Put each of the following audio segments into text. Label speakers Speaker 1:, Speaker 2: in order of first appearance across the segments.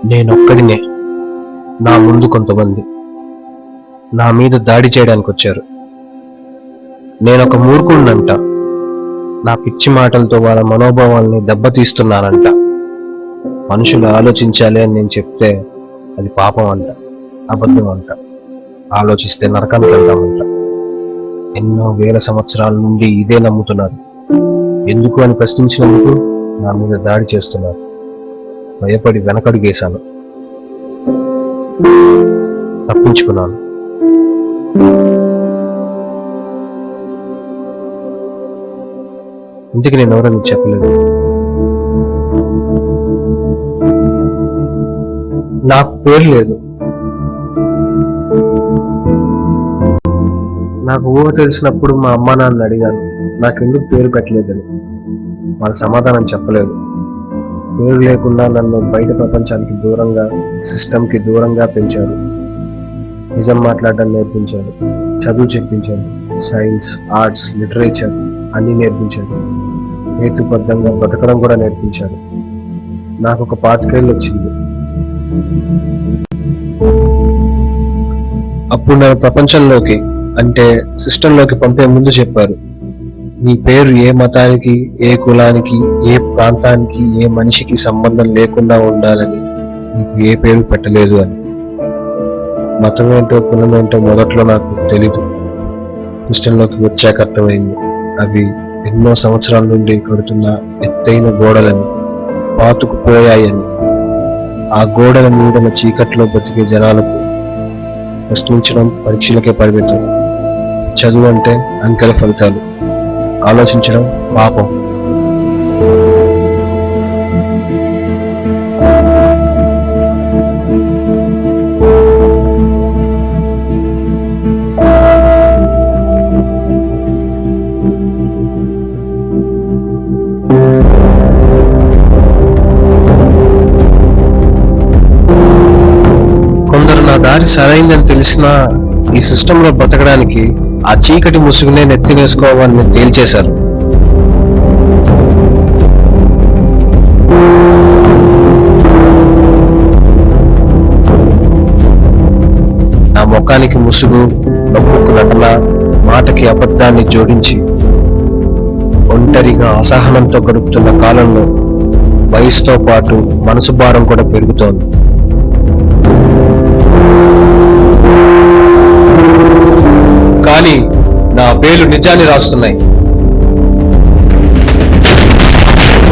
Speaker 1: నేనొక్కడినే, నా ముందు కొంతమంది నా మీద దాడి చేయడానికి వచ్చారు. నేనొక మూర్ఖుడినంట. నా పిచ్చి మాటలతో వాళ్ళ మనోభావాల్ని దెబ్బతీస్తున్నానంట. మనుషులు ఆలోచించాలి అని నేను చెప్తే అది పాపం అంట, అబద్ధం అంట. ఆలోచిస్తే నరకానికి వెళ్తామంట. ఎన్నో వేల సంవత్సరాల నుండి ఇదే నమ్ముతున్నారు. ఎందుకు అని ప్రశ్నించినందుకు నా మీద దాడి చేస్తున్నారు. భయపడి వెనకడుగేశాను, తప్పించుకున్నాను. ఇందుకు నేను ఎవరని చెప్పలేదు. నాకు పేరు లేదు. నాకు ఊహ తెలిసినప్పుడు మా అమ్మా నాన్న అడిగాను నాకెందుకు పేరు పెట్టలేదని. వాళ్ళ సమాధానం చెప్పలేదు. పేరు లేకుండా నన్ను బయట ప్రపంచానికి దూరంగా, సిస్టమ్కి దూరంగా పెంచారు. నిజం మాట్లాడడం నేర్పించారు, చదువు చెప్పించారు, సైన్స్, ఆర్ట్స్, లిటరేచర్ అన్నీ నేర్పించారు. హేతుబద్ధంగా బతకడం కూడా నేర్పించారు. నాకు ఒక 25 ఏళ్ళు వచ్చింది. అప్పుడు నన్ను ప్రపంచంలోకి అంటే సిస్టంలోకి పంపే ముందు చెప్పారు, నీ పేరు ఏ మతానికి, ఏ కులానికి, ఏ ప్రాంతానికి, ఏ మనిషికి సంబంధం లేకుండా ఉండాలని నీకు ఏ పేరు పెట్టలేదు అని. మతం ఏంటో కులం ఏంటో మొదట్లో నాకు తెలీదు. సిస్టంలోకి వచ్చాక అర్థమైంది. అవి ఎన్నో సంవత్సరాల నుండి కడుతున్న ఎత్తైన గోడలని, పాతుకుపోయాయని. ఆ గోడల మీదన చీకట్లో బతికే జనాలకు ప్రశ్నించడం పరీక్షలకే పరిమితం. చదువు అంటే అంకెల ఫలితాలు, ఆలోచించడం పాపం. కొందరు నా దారి సరైందని తెలిసినా ఈ సిస్టంలో బతకడానికి ఆ చీకటి ముసుగునే నెత్తినేసుకోవాలని తేల్చేశారు. నా ముఖానికి ముసుగు, నవ్వుకు నటన, మాటకి అబద్ధాన్ని జోడించి ఒంటరిగా అసహనంతో గడుపుతున్న కాలంలో వయసుతో పాటు మనసు భారం కూడా పెరుగుతోంది. కానీ నా పేర్లు నిజాన్ని రాస్తున్నాయి.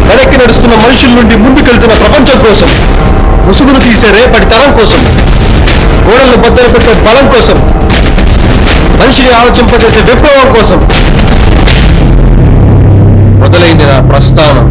Speaker 1: వెనక్కి నడుస్తున్న మనుషుల నుండి ముందుకెళ్తున్న ప్రపంచం కోసం, ముసుగును తీసే రేపటి తరం కోసం, గోడలను బద్దలు పెట్టే బలం కోసం, మనిషిని ఆలోచింపజేసే విప్లవం కోసం మొదలైంది నా ప్రస్థానం.